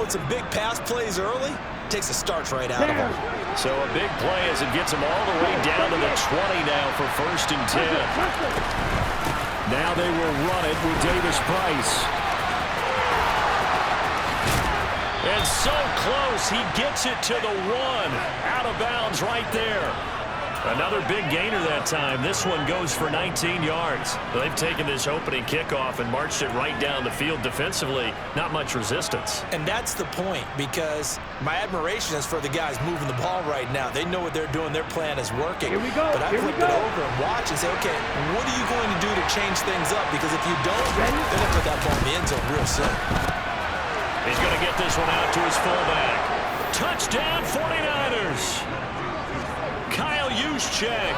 with some big pass plays early, takes the starch right out of him. So a big play as it gets him all the way down to the 20 now for 1st and 10. Now they will run it with Davis Price. And so close, he gets it to the 1. Out of bounds right there. Another big gainer that time. This one goes for 19 yards. They've taken this opening kickoff and marched it right down the field defensively. Not much resistance. And that's the point, because my admiration is for the guys moving the ball right now. They know what they're doing. Their plan is working. Here we go. But I flip it over and watch and say, okay, what are you going to do to change things up? Because if you don't, they're going to put that ball in the end zone real soon. He's going to get this one out to his fullback. Touchdown 49ers. Kyle Juszczyk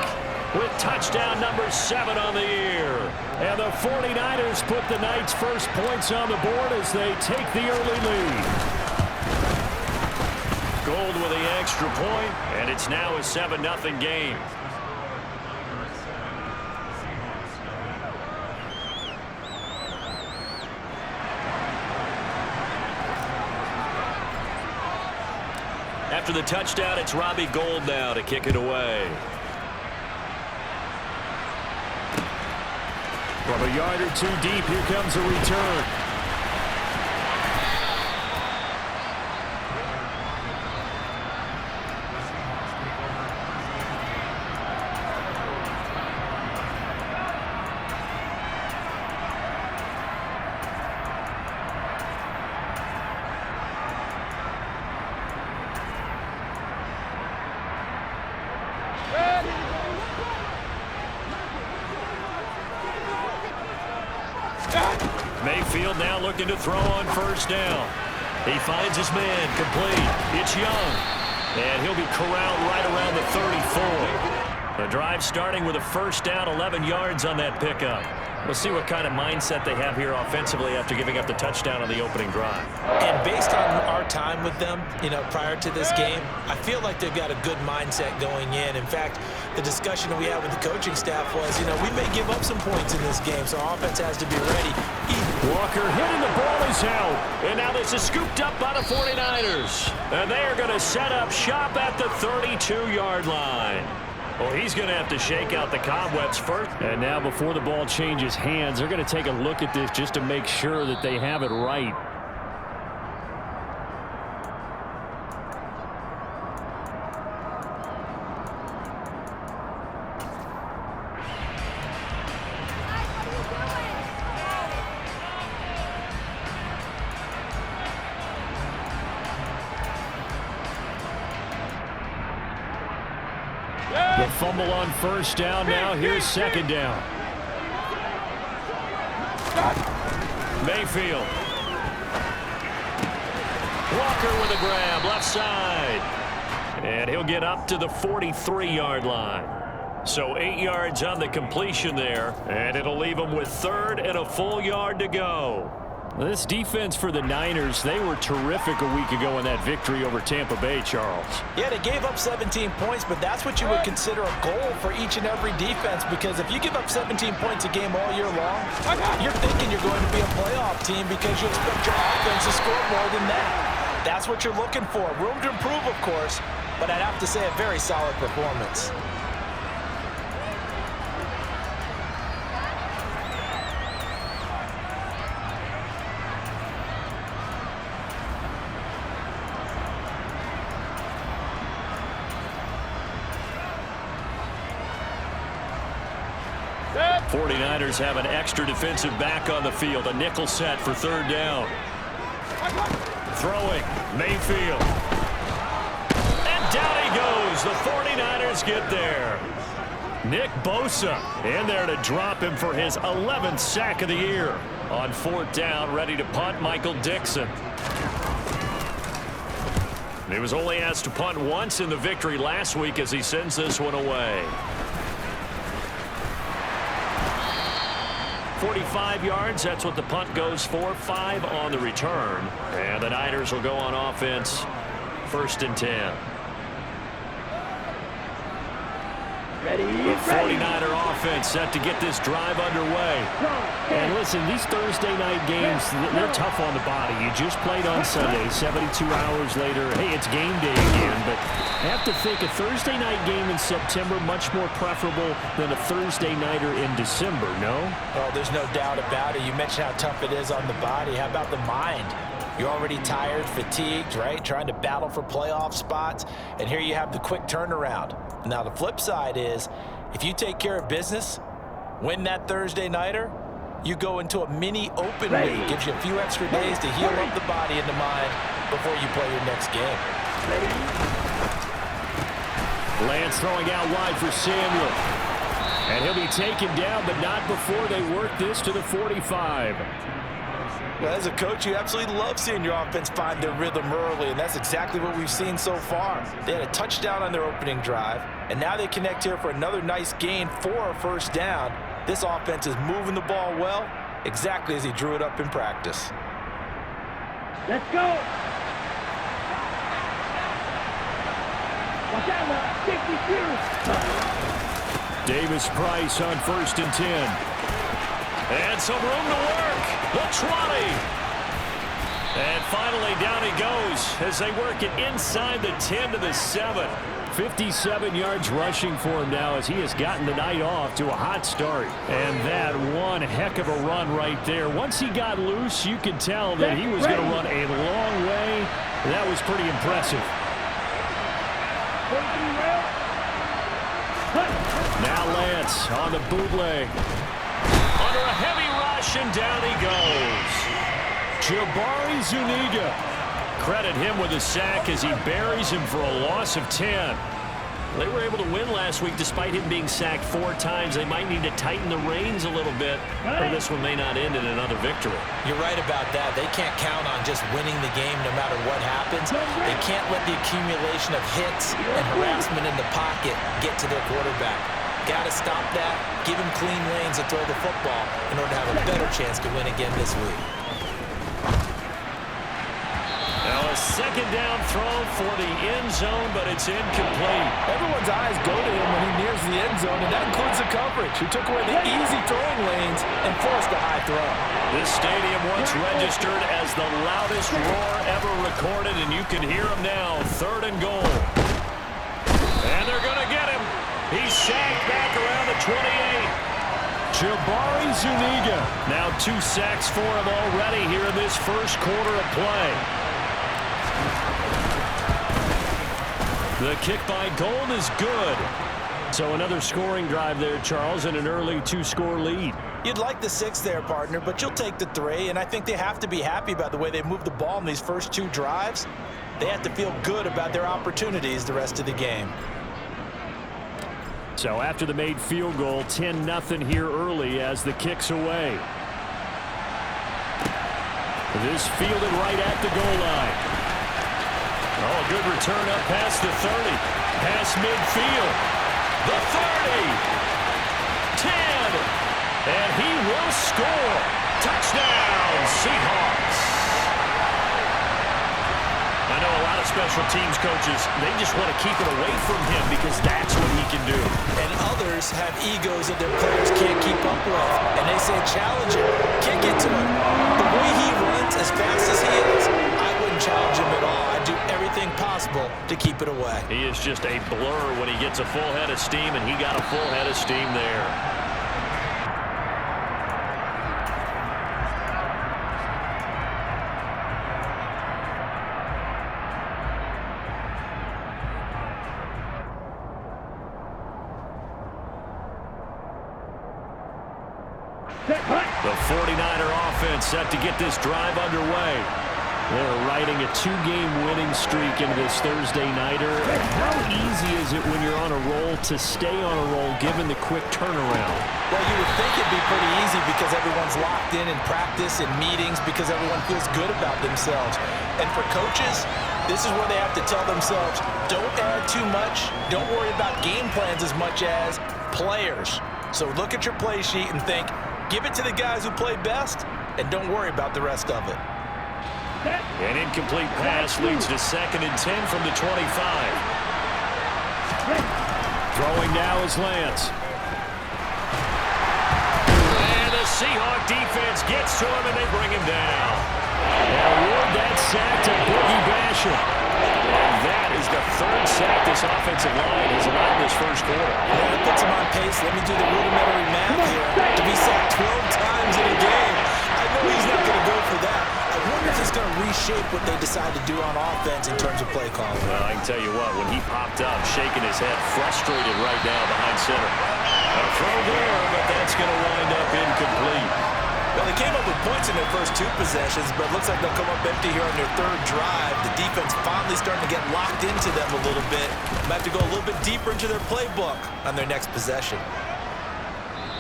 with touchdown number 7 on the year. And the 49ers put the Knights' first points on the board as they take the early lead. Gold with the extra point, and it's now a 7-0 game. After the touchdown, it's Robbie Gould now to kick it away. From a yard or 2 deep, here comes a return. Mayfield now looking to throw on 1st down. He finds his man complete. It's Young. And he'll be corralled right around the 34. The drive starting with a 1st down, 11 yards on that pickup. We'll see what kind of mindset they have here offensively after giving up the touchdown on the opening drive. And based on our time with them, prior to this game, I feel like they've got a good mindset going in. In fact, the discussion we had with the coaching staff was, we may give up some points in this game, so our offense has to be ready. Walker hitting the ball is held. And now this is scooped up by the 49ers. And they are going to set up shop at the 32-yard line. Well, he's going to have to shake out the cobwebs first. And now before the ball changes hands, they're going to take a look at this just to make sure that they have it right. The fumble on 1st down now. Here's 2nd down. Mayfield. Walker with a grab, left side. And he'll get up to the 43-yard line. So 8 yards on the completion there. And it'll leave him with 3rd and a full yard to go. This defense for the Niners, they were terrific a week ago in that victory over Tampa Bay, Charles. Yeah, they gave up 17 points, but that's what you would consider a goal for each and every defense, because if you give up 17 points a game all year long, you're thinking you're going to be a playoff team because you expect your offense to score more than that. That's what you're looking for. Room to improve, of course, but I'd have to say a very solid performance. The 49ers have an extra defensive back on the field. A nickel set for 3rd down. Throwing, Mayfield. And down he goes. The 49ers get there. Nick Bosa in there to drop him for his 11th sack of the year. On 4th down, ready to punt, Michael Dixon. He was only asked to punt once in the victory last week as he sends this one away. 45 yards, that's what the punt goes for. 5 on the return. And the Niners will go on offense. 1st and 10. The 49er offense set to get this drive underway. And listen, these Thursday night games, they're tough on the body. You just played on Sunday, 72 hours later. Hey, it's game day again, but I have to think a Thursday night game in September much more preferable than a Thursday nighter in December, no? Oh, there's no doubt about it. You mentioned how tough it is on the body. How about the mind? You're already tired, fatigued, right? Trying to battle for playoff spots, and here you have the quick turnaround. Now, the flip side is, if you take care of business, win that Thursday nighter, you go into a mini open week. Gives you a few extra days to heal up the body and the mind before you play your next game. Lance throwing out wide for Samuel. And he'll be taken down, but not before they work this to the 45. Well, as a coach, you absolutely love seeing your offense find their rhythm early, and that's exactly what we've seen so far. They had a touchdown on their opening drive, and now they connect here for another nice gain for a first down. This offense is moving the ball well, exactly as he drew it up in practice. Let's go! Watch out now, 52! Davis Price on 1st and 10. And some room to work. The 20. And finally down he goes as they work it inside the 10 to the 7. 57 yards rushing for him now as he has gotten the night off to a hot start. And that one heck of a run right there. Once he got loose, you could tell that he was going to run a long way. That was pretty impressive. Now Lance on the bootleg. Under a heavy rush, and down he goes. Jabari Zuniga. Credit him with a sack as he buries him for a loss of 10. They were able to win last week despite him being sacked 4 times. They might need to tighten the reins a little bit, or this one may not end in another victory. You're right about that. They can't count on just winning the game no matter what happens. They can't let the accumulation of hits and harassment in the pocket get to their quarterback. Got to stop that, give him clean lanes to throw the football in order to have a better chance to win again this week. Now a second down throw for the end zone, but it's incomplete. Everyone's eyes go to him when he nears the end zone, and that includes the coverage. He took away the easy throwing lanes and forced a high throw. This stadium once registered as the loudest roar ever recorded, and you can hear him now. 3rd and goal. And they're going to get him. He's sacked back around the 28. Jabari Zuniga. Now 2 sacks for him already here in this first quarter of play. The kick by Gold is good. So another scoring drive there, Charles, and an early 2-score lead. You'd like the 6 there, partner, but you'll take the 3, and I think they have to be happy about the way they moved the ball in these first 2 drives. They have to feel good about their opportunities the rest of the game. So after the made field goal, 10-0 here early as the kick's away. This fielded right at the goal line. Oh, a good return up past the 30. Past midfield. The 30. 10. And he will score. Touchdown, Seahawks. I know a lot of special teams coaches, they just want to keep it away from him because that's what he can do. And others have egos that their players can't keep up with. And they say, challenge him, kick it to him. The way he runs, as fast as he is, I wouldn't challenge him at all. I'd do everything possible to keep it away. He is just a blur when he gets a full head of steam, and he got a full head of steam there. The 49er offense set to get this drive underway. They're riding a 2-game winning streak into this Thursday nighter. How easy is it when you're on a roll to stay on a roll given the quick turnaround? Well, you would think it'd be pretty easy because everyone's locked in practice and meetings because everyone feels good about themselves. And for coaches, this is where they have to tell themselves, don't add too much, don't worry about game plans as much as players. So look at your play sheet and think, give it to the guys who play best, and don't worry about the rest of it. An incomplete pass leads to 2nd and 10 from the 25. Throwing now is Lance. And the Seahawk defense gets to him, and they bring him down. And award that sack to Boogie Basham. And that is the third sack this offensive line has allowed this first quarter. Yeah, that puts him on pace. Let me do the rudimentary math here. To be sacked 12 times in a game, I know he's not going to go for that. I wonder if it's going to reshape what they decide to do on offense in terms of play calling. Well, I can tell you what, when he popped up, shaking his head, frustrated right now behind center. A throw there, but that's going to wind up incomplete. Well, they came up with points in their first 2 possessions, but it looks like they'll come up empty here on their 3rd drive. The defense finally starting to get locked into them a little bit. Might have to go a little bit deeper into their playbook on their next possession.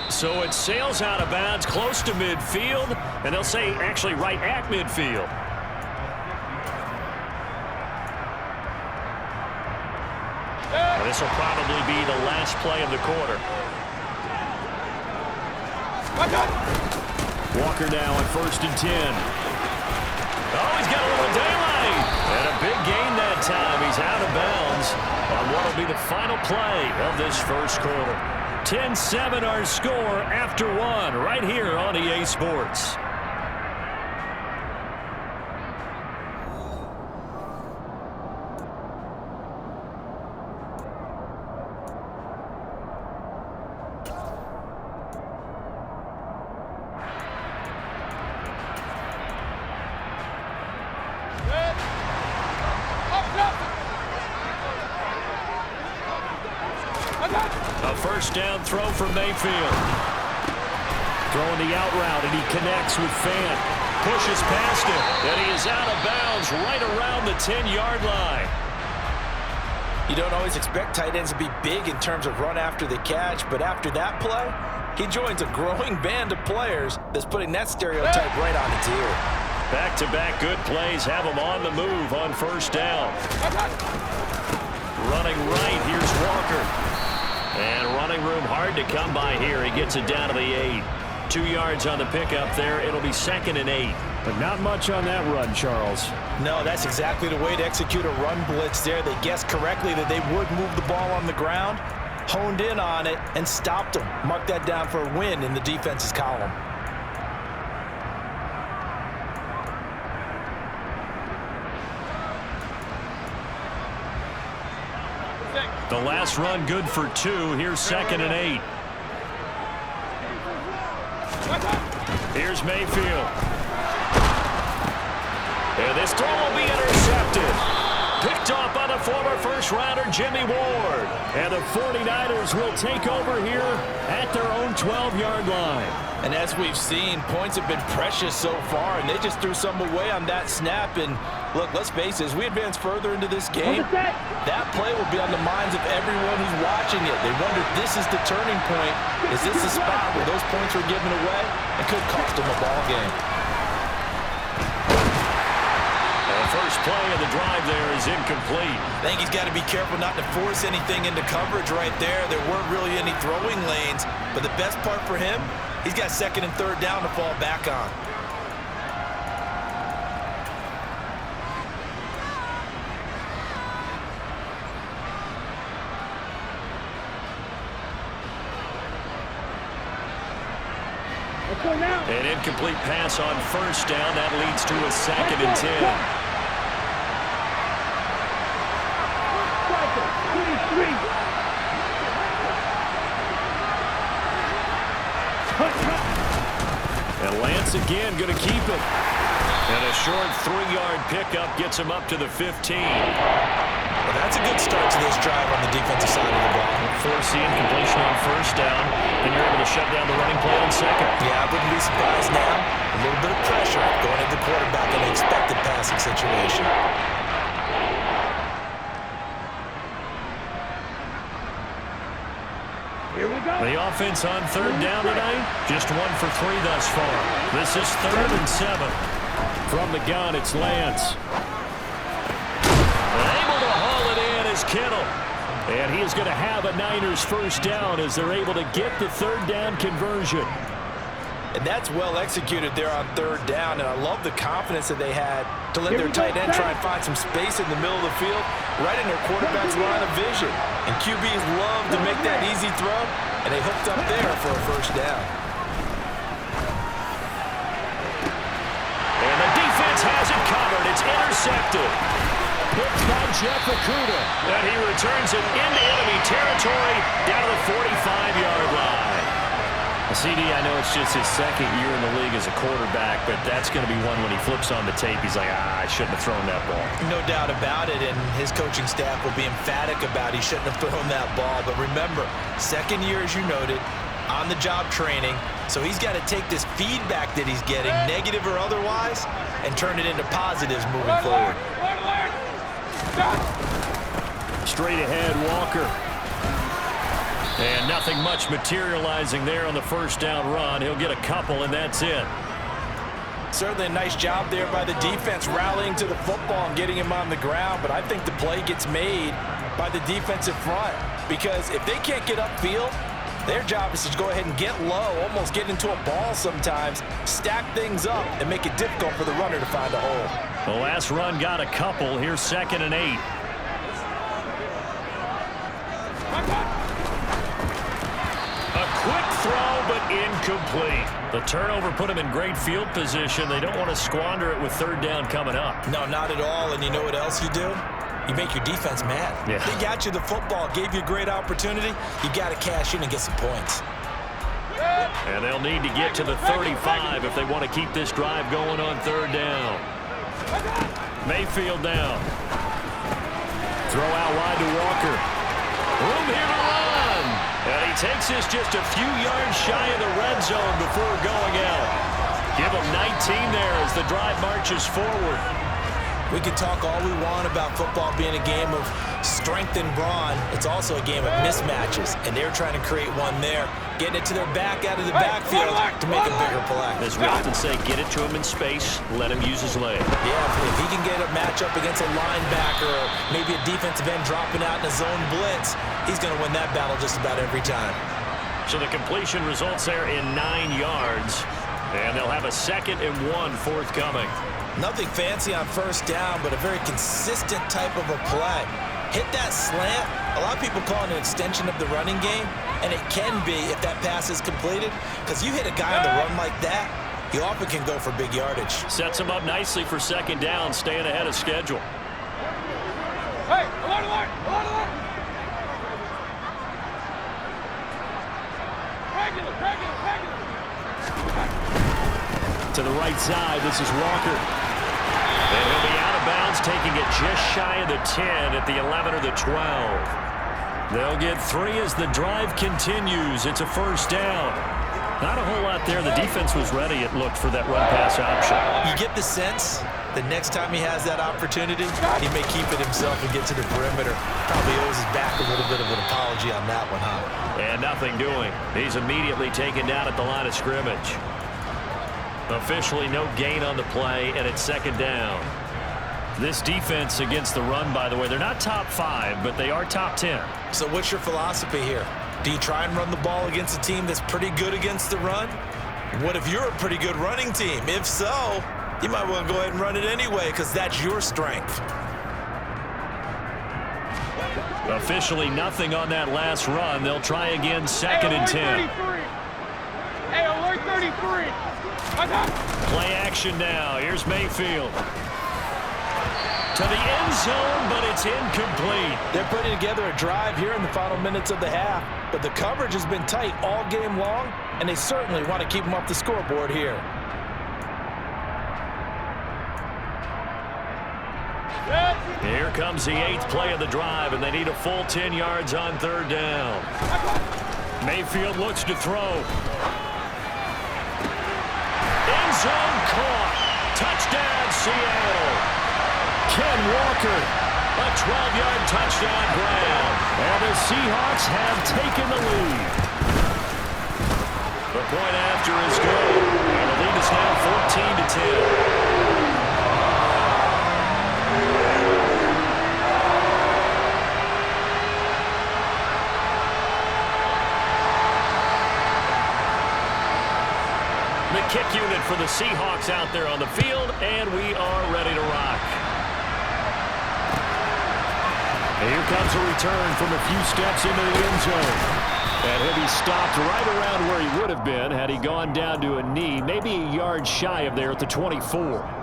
So it sails out of bounds close to midfield, and they'll say actually right at midfield. And this will probably be the last play of the quarter. Walker now on 1st and 10. Oh, he's got a little daylight. And a big gain that time. He's out of bounds on what will be the final play of this first quarter. 10-7 our score after 1 right here on EA Sports. A first down throw for Mayfield. Throwing the out route, and he connects with Fant. Pushes past him, and he is out of bounds right around the 10-yard line. You don't always expect tight ends to be big in terms of run after the catch, but after that play, he joins a growing band of players that's putting that stereotype right on its ear. Back-to-back good plays have him on the move on first down. Running right, here's Walker. And running room hard to come by here. He gets it down to the 8. 2 yards on the pickup there. It'll be 2nd and 8. But not much on that run, Charles. No, that's exactly the way to execute a run blitz there. They guessed correctly that they would move the ball on the ground, honed in on it, and stopped them. Mark that down for a win in the defense's column. The last run good for 2. Here's 2nd and 8. Here's Mayfield. And this throw will be intercepted. Picked off by the former first-rounder Jimmy Ward. And the 49ers will take over here at their own 12-yard line. And as we've seen, points have been precious so far, and they just threw some away on that snap. And look, let's face it, as we advance further into this game, that play will be on the minds of everyone who's watching it. They wonder if this is the turning point. Is this the spot where those points were given away? It could cost them a ball game. The first play of the drive there is incomplete. I think he's got to be careful not to force anything into coverage right there. There weren't really any throwing lanes, but the best part for him, he's got 2nd and 3rd down to fall back on. An incomplete pass on first down. That leads to a 2nd and 10. And Lance again going to keep it. And a short 3-yard pickup gets him up to the 15. Well, that's a good start to this drive on the defensive side of the ball. Forcing completion on first down, and you're able to shut down the running play on 2nd. Yeah, I wouldn't be surprised now. A little bit of pressure going at the quarterback in an expected passing situation. Here we go. The offense on 3rd down tonight, just 1 for 3 thus far. This is 3rd and 7. From the gun, it's Lance. Able to haul it in is Kittle. And he is going to have a Niners first down as they're able to get the 3rd down conversion. And that's well executed there on third down. And I love the confidence that they had to let their tight end try and find some space in the middle of the field, right in their quarterback's line of vision. And QBs love to make that easy throw, and they hooked up there for a first down. And the defense has it covered. It's intercepted. Picked by Jeff Okudah. And he returns it into enemy territory down to the 45-yard line. CD, I know it's just his second year in the league as a quarterback, but that's going to be one when he flips on the tape. He's like, I shouldn't have thrown that ball. No doubt about it, and his coaching staff will be emphatic about he shouldn't have thrown that ball. But remember, second year, as you noted, on-the-job training, so he's got to take this feedback that he's getting, negative or otherwise, and turn it into positives moving forward. Straight ahead, Walker. And nothing much materializing there on the first down run. He'll get a couple, and that's it. Certainly a nice job there by the defense rallying to the football and getting him on the ground, but I think the play gets made by the defensive front because if they can't get upfield, their job is to go ahead and get low, almost get into a ball sometimes, stack things up, and make it difficult for the runner to find a hole. The last run got a couple. Here's 2nd and 8. Quick throw, but incomplete. The turnover put him in great field position. They don't want to squander it with third down coming up. No, not at all. And you know what else you do? You make your defense mad. Yeah. They got you the football, gave you a great opportunity. You got to cash in and get some points. And they'll need to get to the 35 if they want to keep this drive going on third down. Mayfield down. Throw out wide to Walker. Room here to run. And he takes this just a few yards shy of the red zone before going out. Give him 19 there as the drive marches forward. We can talk all we want about football being a game of strength and brawn. It's also a game of mismatches, and they're trying to create one there, getting it to their back out of the backfield to make a bigger play. As we often say, get it to him in space, let him use his leg. Yeah, if he can get a matchup against a linebacker or maybe a defensive end dropping out in a zone blitz, he's going to win that battle just about every time. So the completion results there in 9 yards, and they'll have a 2nd and 1 forthcoming. Nothing fancy on first down, but a very consistent type of a play. Hit that slant. A lot of people call it an extension of the running game, and it can be if that pass is completed, because you hit a guy on the run like that, you often can go for big yardage. Sets him up nicely for 2nd down, staying ahead of schedule. Hey, alert, alert, alert, alert! Regular. To the right side, this is Walker. And he'll be out of bounds, taking it just shy of the 10 at the 11 or the 12. They'll get 3 as the drive continues. It's a first down. Not a whole lot there. The defense was ready, it looked, for that run-pass option. You get the sense that next time he has that opportunity, he may keep it himself and get to the perimeter. Probably owes his back a little bit of an apology on that one, huh? And nothing doing. He's immediately taken down at the line of scrimmage. Officially no gain on the play, and it's 2nd down. This defense against the run, by the way, they're not top 5, but they are top 10. So what's your philosophy here? Do you try and run the ball against a team that's pretty good against the run? What if you're a pretty good running team? If so, you might well go ahead and run it anyway because that's your strength. Officially nothing on that last run. They'll try again, 2nd and 10. Hey, alert 33. Play action now. Here's Mayfield. To the end zone, but it's incomplete. They're putting together a drive here in the final minutes of the half, but the coverage has been tight all game long, and they certainly want to keep them off the scoreboard here. Here comes the 8th play of the drive, and they need a full 10 yards on third down. Mayfield looks to throw. End zone caught. Touchdown, Seattle. Ken Walker, a 12-yard touchdown grab. And the Seahawks have taken the lead. The point after is good. And the lead is now 14-10. unit for the Seahawks out there on the field, and we are ready to rock. And here comes a return from a few steps into the end zone. And he'll be stopped right around where he would have been had he gone down to a knee, maybe a yard shy of there at the 24.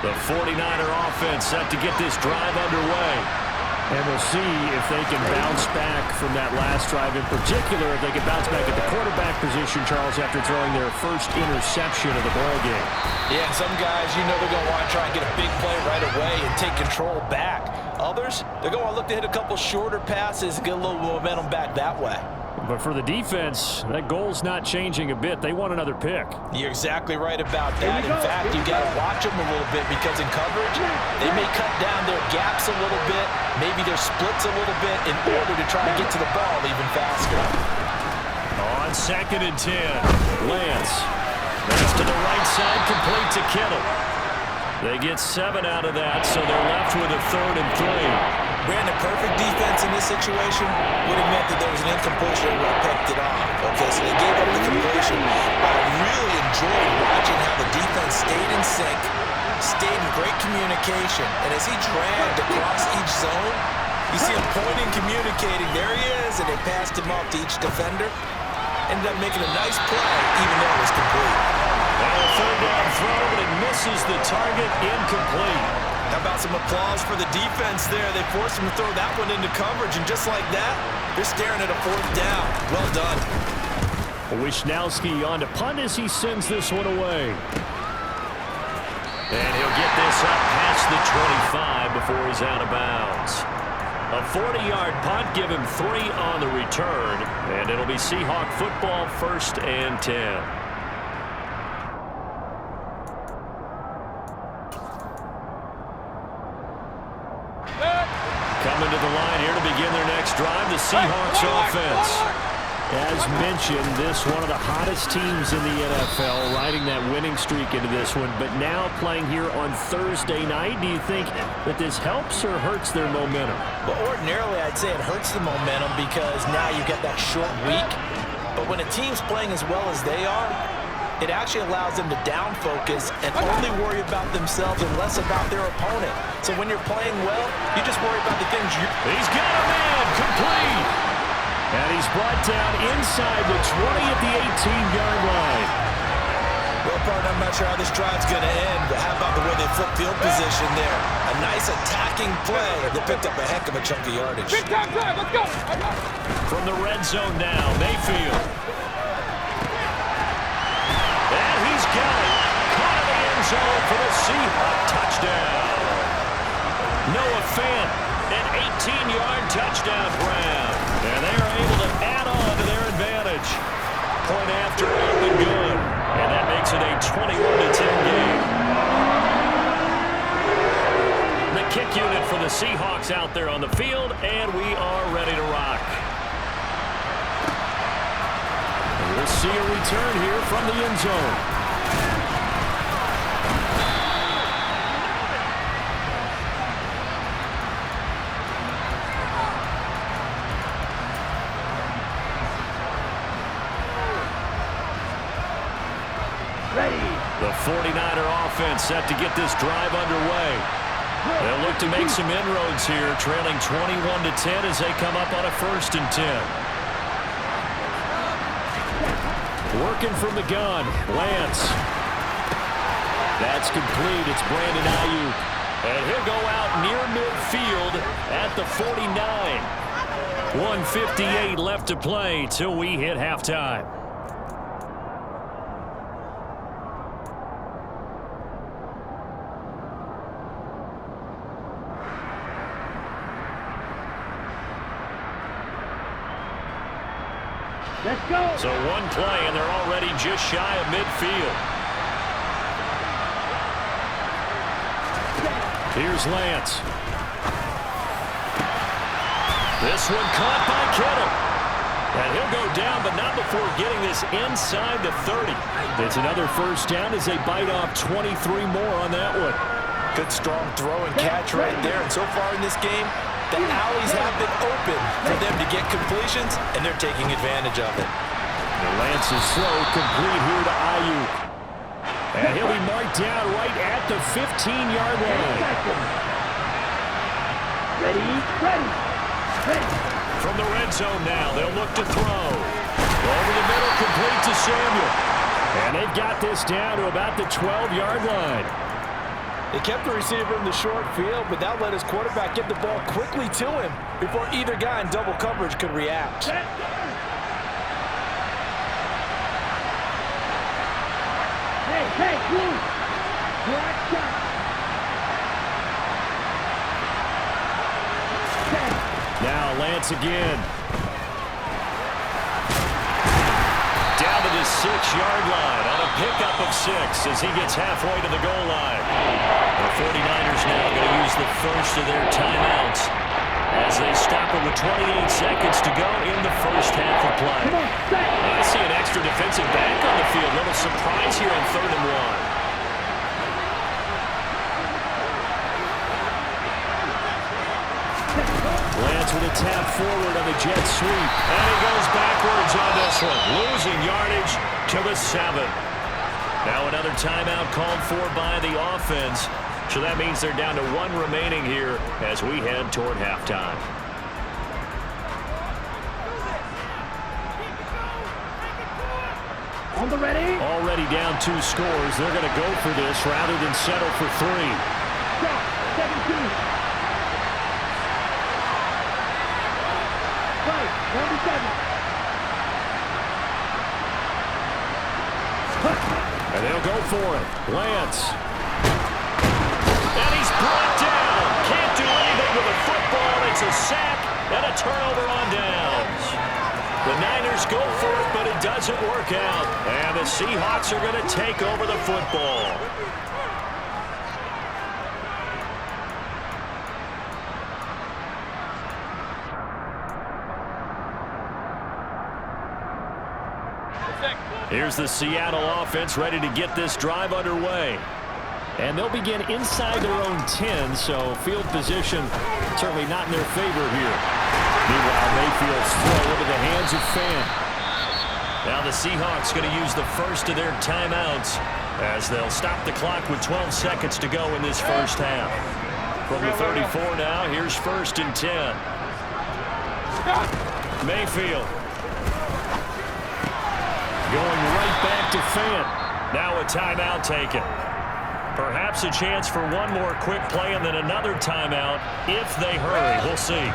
The 49er offense set to get this drive underway. And we'll see if they can bounce back from that last drive, in particular if they can bounce back at the quarterback position, Charles, after throwing their first interception of the ball game. Yeah, some guys, you know they're going to want to try and get a big play right away and take control back. Others, they're going to look to hit a couple shorter passes and get a little momentum back that way. But for the defense, that goal's not changing a bit. They want another pick. You're exactly right about that. In fact, you got to watch them a little bit because in coverage, they may cut down their gaps a little bit, maybe their splits a little bit in order to try and get to the ball even faster. On 2nd and 10, Lance. That's to the right side, complete to Kittle. They get 7 out of that, so they're left with a 3rd and 3. Brandon, perfect defense in this situation would have meant that there was an incompletion and would have picked it off. Okay, so they gave up the completion. But I really enjoyed watching how the defense stayed in sync, stayed in great communication. And as he dragged across each zone, you see him pointing, communicating. There he is, and they passed him off to each defender. Ended up making a nice play, even though it was complete. And a 3rd down throw, but it misses the target, incomplete. How about some applause for the defense there? They forced him to throw that one into coverage, and just like that, they're staring at a 4th down. Well done. Wisnowski on to punt as he sends this one away. And he'll get this up past the 25 before he's out of bounds. A 40-yard punt, give him 3 on the return, and it'll be Seahawk football, 1st and 10. Coming to the line here to begin their next drive, the Seahawks offense. As mentioned, this one of the hottest teams in the NFL, riding that winning streak into this one, but now playing here on Thursday night. Do you think that this helps or hurts their momentum? Well, ordinarily, I'd say it hurts the momentum because now you get that short week. But when a team's playing as well as they are, it actually allows them to down focus and only worry about themselves and less about their opponent. So when you're playing well, you just worry about the things you... He's got a man, complete. And he's brought down inside the 20 at the 18-yard line. Well, partner, I'm not sure how this drive's going to end, but how about the way they flip field position there? A nice attacking play. They picked up a heck of a chunk of yardage. Big time drive, let's go! From the red zone now, Mayfield. And he's got it. Caught in the end zone for the Seahawk touchdown. Noah Fant, an 18-yard touchdown grab. And they are able to add on to their advantage. Point after up and good. And that makes it a 21-10 game. The kick unit for the Seahawks out there on the field, and we are ready to rock. We'll see a return here from the end zone. The 49er offense set to get this drive underway. They'll look to make some inroads here, trailing 21-10 as they come up on a 1st and 10. Working from the gun, Lance. That's complete. It's Brandon Ayuk. And he'll go out near midfield at the 49. 1:58 left to play till we hit halftime. Let's go. So one play, and they're already just shy of midfield. Here's Lance. This one caught by Kittle. And he'll go down, but not before getting this inside the 30. It's another 1st down as they bite off 23 more on that one. Good strong throw and catch right there. And so far in this game, the alleys have been open for them to get completions, and they're taking advantage of it. The Lance is slow, complete here to Ayuk. And he'll be marked down right at the 15-yard line. Ready. From the red zone now, they'll look to throw. Over the middle, complete to Samuel. And they've got this down to about the 12-yard line. They kept the receiver in the short field, but that let his quarterback get the ball quickly to him before either guy in double coverage could react. Hey, move. Watch out. Now Lance again. Down to the 6-yard line on a pickup of 6 as he gets halfway to the goal line. The 49ers now going to use the first of their timeouts as they stop it with 28 seconds to go in the first half of play. I see an extra defensive back on the field. Little surprise here on 3rd and 1. Lance with a tap forward on the jet sweep. And he goes backwards on this one, losing yardage to the 7. Now another timeout called for by the offense. So that means they're down to 1 remaining here as we head toward halftime. On the ready. Already down 2 scores. They're going to go for this rather than settle for 3. Stop. 17. And they'll go for it. Lance. And he's brought down. Can't do anything with a football. It's a sack and a turnover on downs. The Niners go for it, but it doesn't work out. And the Seahawks are going to take over the football. Here's the Seattle offense ready to get this drive underway. And they'll begin inside their own 10, so field position certainly not in their favor here. Meanwhile, Mayfield's throw into the hands of Fan. Now the Seahawks going to use the first of their timeouts as they'll stop the clock with 12 seconds to go in this first half. From the 34 now, here's 1st and 10. Mayfield. Going right back to Fan. Now a timeout taken. Perhaps a chance for one more quick play and then another timeout if they hurry. We'll see.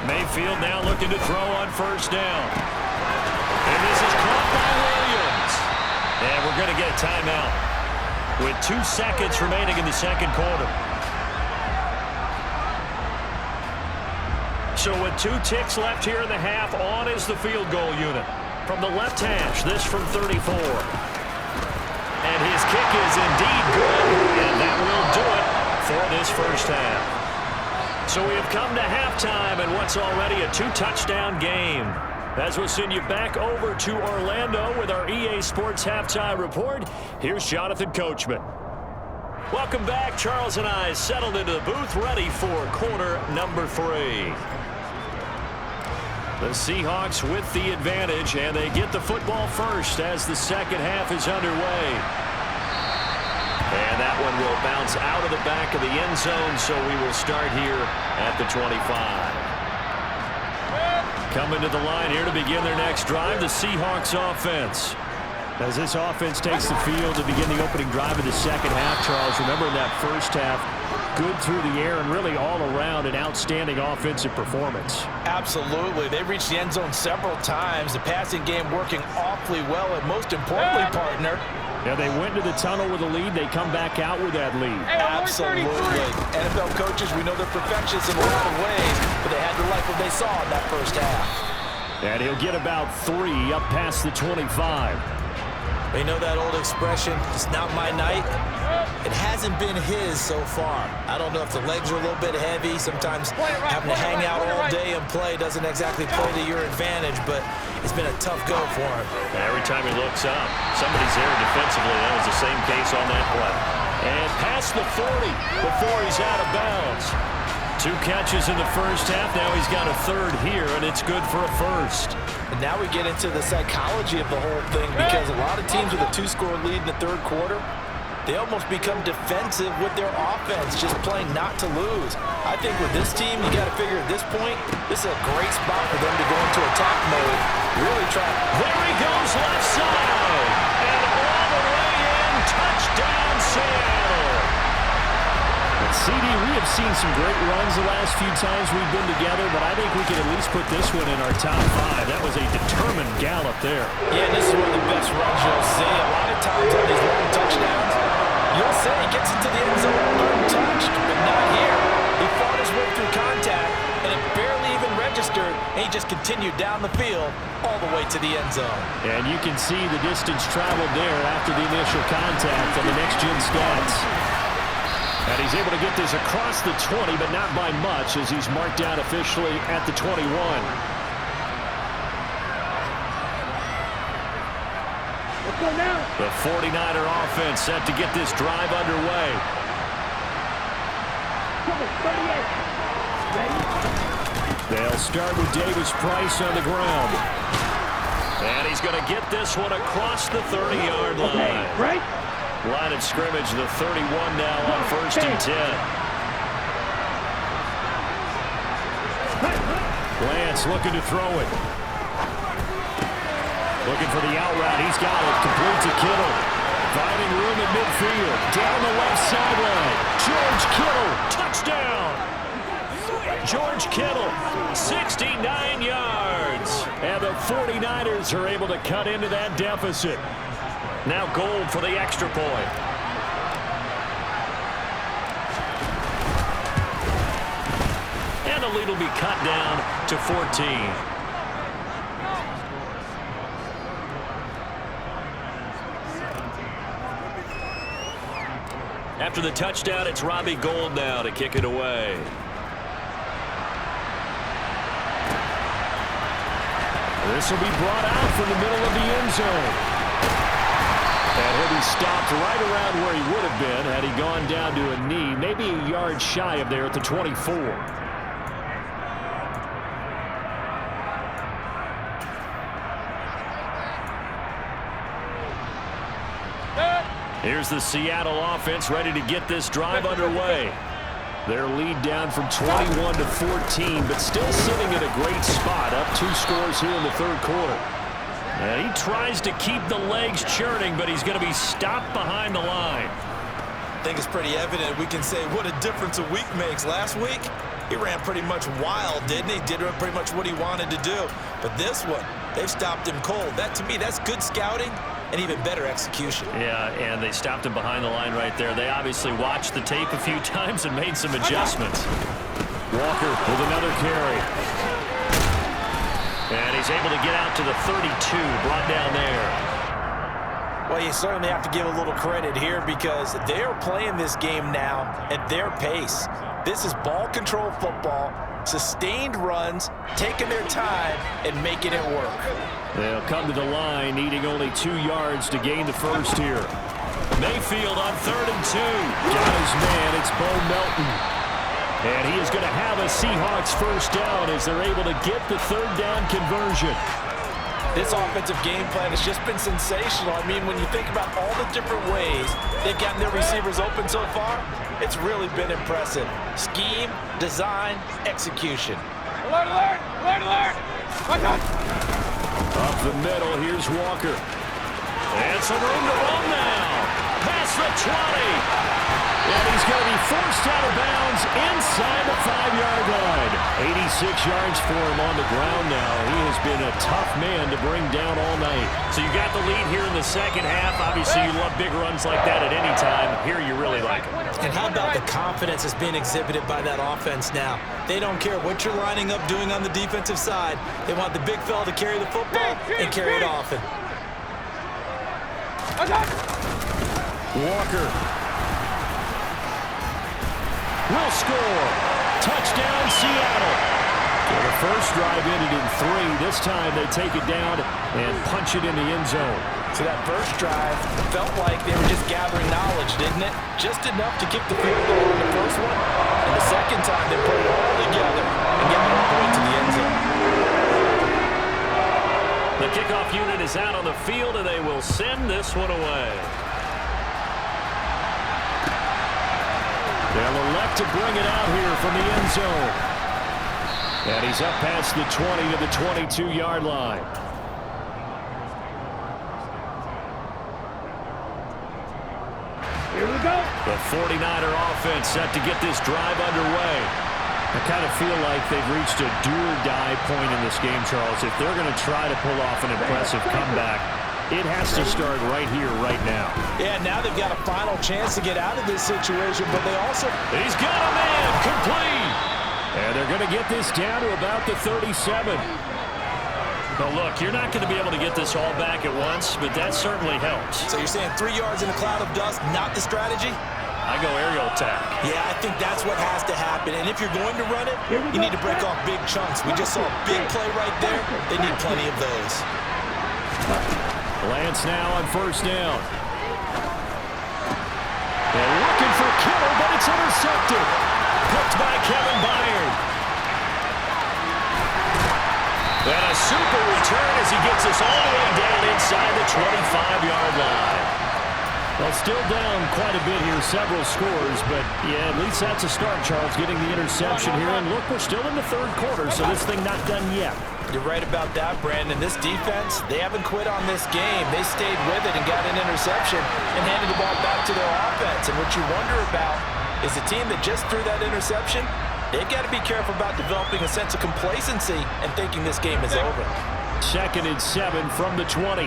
Mayfield now looking to throw on 1st down. And this is caught by Williams. And we're going to get a timeout with 2 seconds remaining in the 2nd quarter. So with 2 ticks left here in the half, on is the field goal unit. From the left hash, this from 34. And his kick is indeed good, and that will do it for this first half. So we have come to halftime in what's already a 2-touchdown game. As we'll send you back over to Orlando with our EA Sports Halftime Report, here's Jonathan Coachman. Welcome back. Charles and I settled into the booth, ready for quarter number 3. The Seahawks with the advantage, and they get the football first as the second half is underway. And that one will bounce out of the back of the end zone, so we will start here at the 25. Coming to the line here to begin their next drive, the Seahawks offense. As this offense takes the field to begin the opening drive of the second half, Charles, remember in that first half, good through the air and really all around an outstanding offensive performance. Absolutely. They reached the end zone several times. The passing game working awfully well, and most importantly, partner, yeah, they went to the tunnel with a lead. They come back out with that lead. Absolutely. NFL coaches, we know they're perfectionists in a lot of ways, but they had to like what they saw in that first half. And he'll get about 3 up past the 25. You know that old expression, it's not my night? It hasn't been his so far. I don't know if the legs are a little bit heavy, sometimes having to hang out all day in play doesn't exactly play to your advantage, but it's been a tough go for him. Every time he looks up, somebody's there defensively. That was the same case on that play. And past the 40 before he's out of bounds. 2 catches in the first half. Now he's got a third here, and it's good for a first. And now we get into the psychology of the whole thing, because a lot of teams with a 2-score lead in the third quarter, they almost become defensive with their offense, just playing not to lose. I think with this team, you got to figure at this point, this is a great spot for them to go into attack mode. Really try. There he goes, left side. And all the way in, touchdown Seattle. CD, we have seen some great runs the last few times we've been together, but I think we can at least put this one in our top 5. That was a determined gallop there. Yeah, and this is one of the best runs you'll see. A lot of times on these long touchdowns, you'll say he gets into the end zone untouched, but not here. He fought his way through contact, and it barely even registered, and he just continued down the field all the way to the end zone. And you can see the distance traveled there after the initial contact on the next-gen stats. And he's able to get this across the 20, but not by much, as he's marked out officially at the 21. Let's go now. The 49er offense set to get this drive underway. Come on, 38. Ready? They'll start with Davis Price on the ground. And he's going to get this one across the 30-yard line. Okay, right? Line of scrimmage, the 31 now on 1st and 10. Lance looking to throw it. Looking for the out route. He's got it. Complete to Kittle. Finding room at midfield. Down the left sideline. George Kittle. Touchdown. George Kittle. 69 yards. And the 49ers are able to cut into that deficit. Now Gold for the extra point. And the lead will be cut down to 14. After the touchdown, it's Robbie Gould now to kick it away. This will be brought out from the middle of the end zone. And he'll be stopped right around where he would have been had he gone down to a knee, maybe a yard shy of there at the 24. Here's the Seattle offense ready to get this drive underway. Their lead down from 21 to 14, but still sitting in a great spot, up 2 scores here in the third quarter. And he tries to keep the legs churning, but he's going to be stopped behind the line. I think it's pretty evident. We can say what a difference a week makes. Last week, he ran pretty much wild, didn't he? Did pretty much what he wanted to do. But this one, they've stopped him cold. That, to me, that's good scouting and even better execution. Yeah, and they stopped him behind the line right there. They obviously watched the tape a few times and made some adjustments. Walker with another carry. And he's able to get out to the 32, brought down there. Well, you certainly have to give a little credit here because they're playing this game now at their pace. This is ball control football, sustained runs, taking their time, and making it work. They'll come to the line, needing only 2 yards to gain the first here. Mayfield on 3rd and 2. Got his man, it's Bo Melton. And he is going to have a Seahawks first down as they're able to get the 3rd down conversion. This offensive game plan has just been sensational. I mean, when you think about all the different ways they've gotten their receivers open so far, it's really been impressive. Scheme, design, execution. Alert, alert! Alert, alert! Watch out! Up the middle, here's Walker. And some room to run now. Past the 20. And he's going to be forced out of bounds inside the 5-yard line. 86 yards for him on the ground now. He has been a tough man to bring down all night. So you got the lead here in the second half. Obviously, you love big runs like that at any time. Here, you really like them. And how about the confidence that's being exhibited by that offense now? They don't care what you're lining up doing on the defensive side. They want the big fella to carry the football and carry it often. Walker will score. Touchdown, Seattle. first drive ended in 3. This time they take it down and punch it in the end zone. So that first drive felt like they were just gathering knowledge, didn't it? Just enough to kick the field goal on the first one. And the second time they put it all together and get all the way to the end zone. The kickoff unit is out on the field, and they will send this one away. They'll elect to bring it out here from the end zone. And he's up past the 20 to the 22-yard line. Here we go. The 49er offense set to get this drive underway. I kind of feel like they've reached a do-or-die point in this game, Charles. If they're going to try to pull off an impressive comeback, it has to start right here, right now. Yeah, now they've got a final chance to get out of this situation, but they also... He's got a man complete. And they're going to get this down to about the 37. Now, look, you're not going to be able to get this all back at once, but that certainly helps. So you're saying 3 yards in a cloud of dust, not the strategy? I go aerial attack. Yeah, I think that's what has to happen. And if you're going to run it, you need to break off big chunks. We just saw a big play right there. They need plenty of those. Lance now on first down. They're looking for Kittle, but it's intercepted. Picked by Kevin Byard. And a super return as he gets us all the way down inside the 25-yard line. Well, still down quite a bit here, several scores, but yeah, at least that's a start, Charles, getting the interception here. And look, we're still in the third quarter, so this thing not done yet. You're right about that, Brandon. This defense, they haven't quit on this game. They stayed with it and got an interception and handed the ball back to their offense. And what you wonder about is the team that just threw that interception, they've got to be careful about developing a sense of complacency and thinking this game is over. 2nd and 7 from the 20.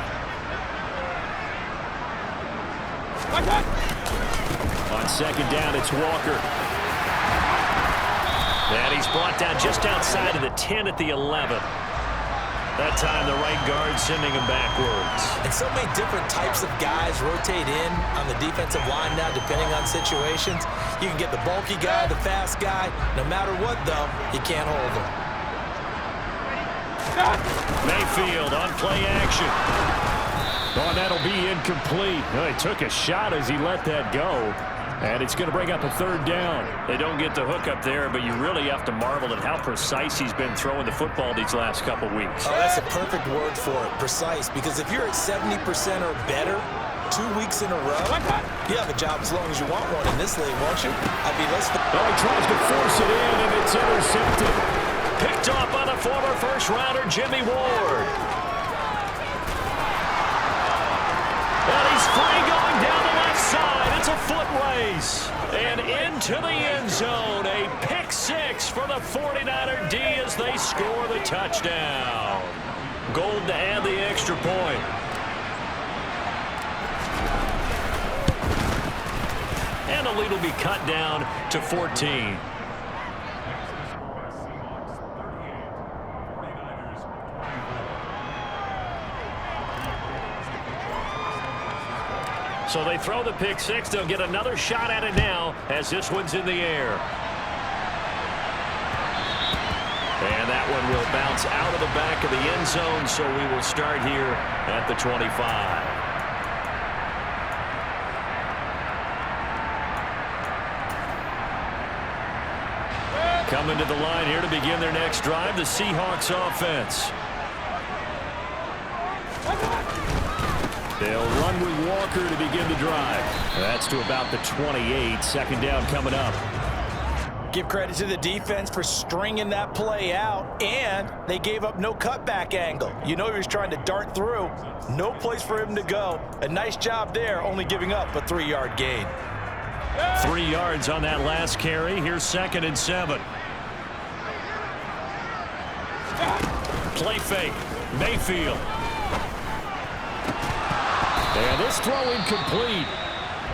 On second down, it's Walker. And he's brought down just outside of the 10 at the 11. That time, the right guard sending him backwards. And so many different types of guys rotate in on the defensive line now, depending on situations. You can get the bulky guy, the fast guy. No matter what, though, you can't hold him. Mayfield on play action. Oh, that'll be incomplete. Oh, he took a shot as he let that go. And it's going to bring up a third down. They don't get the hook up there, but you really have to marvel at how precise he's been throwing the football these last couple weeks. Oh, that's a perfect word for it, precise. Because if you're at 70% or better 2 weeks in a row, you have a job as long as you want one in this league, won't you? I mean, let's... Oh, he tries to force it in, and it's intercepted. Picked off by the former first-rounder, Jimmy Ward. And he's free going down the left side. It's a foot race. And into the end zone. A pick six for the 49er D as they score the touchdown. Gold to add the extra point. And the lead will be cut down to 14. So they throw the pick six. They'll get another shot at it now as this one's in the air. And that one will bounce out of the back of the end zone, so we will start here at the 25. Coming to the line here to begin their next drive, the Seahawks offense. They'll run with Walker to begin the drive. That's to about the 28. Second down coming up. Give credit to the defense for stringing that play out, and they gave up no cutback angle. You know he was trying to dart through. No place for him to go. A nice job there, only giving up a 3-yard gain. 3 yards on that last carry. Here's 2nd and 7. Play fake. Mayfield. And this throw incomplete.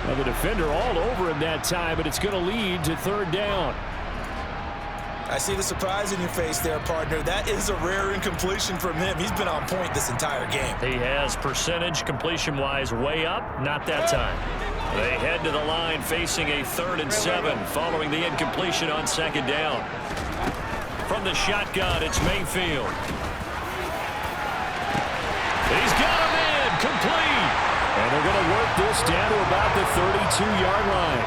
Well, the defender all over him that time, but it's going to lead to third down. I see the surprise in your face there, partner. That is a rare incompletion from him. He's been on point this entire game. He has percentage completion-wise way up. Not that time. They head to the line facing a 3rd and 7 following the incompletion on 2nd down. From the shotgun, it's Mayfield. He's got him in, complete. And they're going to work this down to about the 32-yard line.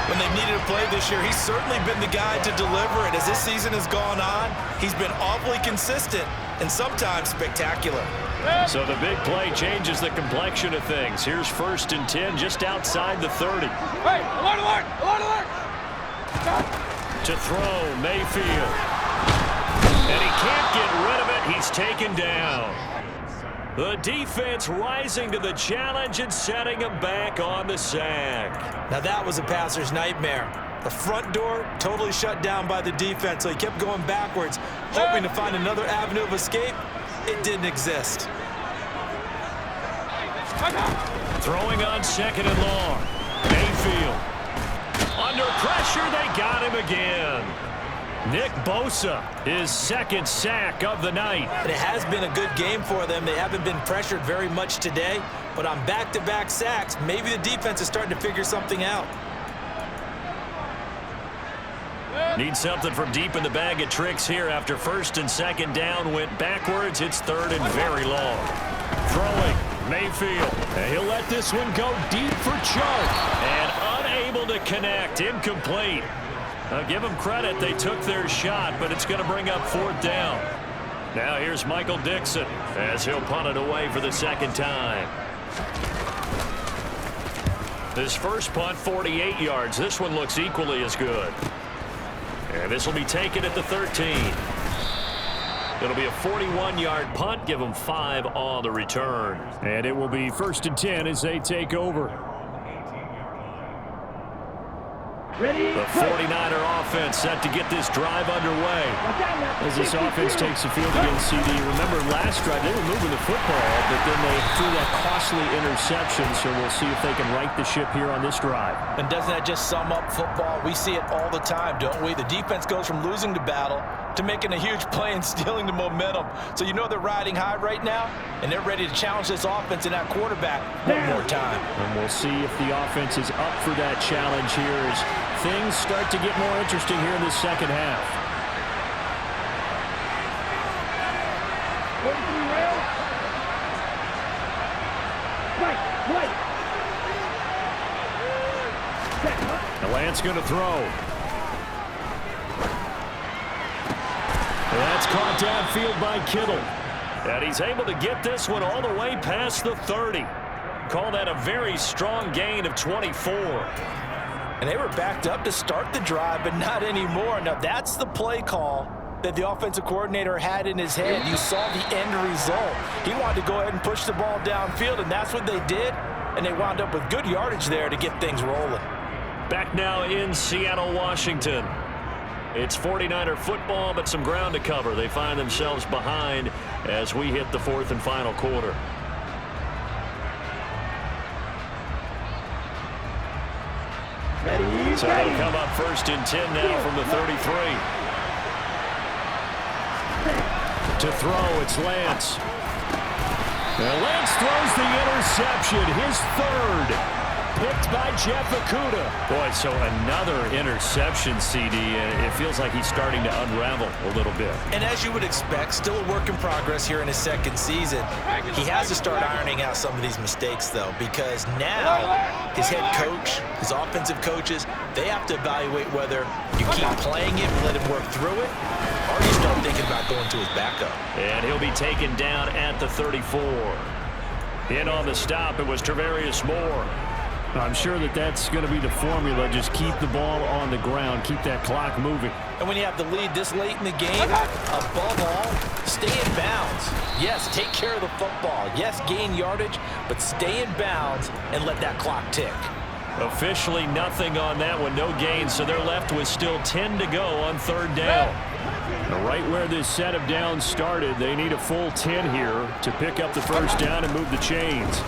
When they needed a play this year, he's certainly been the guy to deliver it. As this season has gone on, he's been awfully consistent and sometimes spectacular. So the big play changes the complexion of things. Here's 1st and 10 just outside the 30. Hey, alert, alert, alert, alert. To throw, Mayfield. And he can't get rid of it. He's taken down. The defense rising to the challenge and setting him back on the sack. Now that was a passer's nightmare. The front door totally shut down by the defense, so he kept going backwards, hoping to find another avenue of escape. It didn't exist. Throwing on 2nd and long. Mayfield. Under pressure, they got him again. Nick Bosa, his 2nd sack of the night. And it has been a good game for them. They haven't been pressured very much today, but on back-to-back sacks, maybe the defense is starting to figure something out. Need something from deep in the bag of tricks here after 1st and 2nd down went backwards. It's 3rd and very long. Throwing, Mayfield. And he'll let this one go deep for Chubb. And unable to connect, incomplete. Give them credit, they took their shot, but it's going to bring up 4th down. Now here's Michael Dixon as he'll punt it away for the 2nd time. His first punt, 48 yards. This one looks equally as good. And this will be taken at the 13. It'll be a 41-yard punt. Give them 5 on the return. And it will be 1st and 10 as they take over. Ready? The 49er offense set to get this drive underway. As this offense takes the field again, CD, remember last drive they were moving the football, but then they threw that costly interception, so we'll see if they can right the ship here on this drive. And doesn't that just sum up football? We see it all the time, don't we? The defense goes from losing the battle to making a huge play and stealing the momentum. So you know they're riding high right now, and they're ready to challenge this offense and that quarterback one more time. And we'll see if the offense is up for that challenge here as things start to get more interesting here in the 2nd half. 43 rail. Right. And Lance going to throw. That's caught downfield by Kittle. And he's able to get this one all the way past the 30. Call that a very strong gain of 24. And they were backed up to start the drive, but not anymore. Now, that's the play call that the offensive coordinator had in his head. You saw the end result. He wanted to go ahead and push the ball downfield, and that's what they did. And they wound up with good yardage there to get things rolling. Back now in Seattle, Washington. It's 49er football, but some ground to cover. They find themselves behind as we hit the 4th and final quarter. Ready. So they'll come up 1st and 10 now from the 33. To throw, it's Lance. And Lance throws the interception, his 3rd. Picked by Jeff Okudah. Boy, so another interception, CD. It feels like he's starting to unravel a little bit. And as you would expect, still a work in progress here in his 2nd season. He has to start ironing out some of these mistakes, though, because now his head coach, his offensive coaches, they have to evaluate whether you keep playing it, let him work through it, or you start thinking about going to his backup. And he'll be taken down at the 34. In on the stop, it was Tarvarius Moore. I'm sure that's going to be the formula. Just keep the ball on the ground. Keep that clock moving. And when you have the lead this late in the game, above all, stay in bounds. Yes, take care of the football. Yes, gain yardage, but stay in bounds and let that clock tick. Officially nothing on that one. No gain, so they're left with still 10 to go on 3rd down. Right where this set of downs started, they need a full 10 here to pick up the 1st down and move the chains.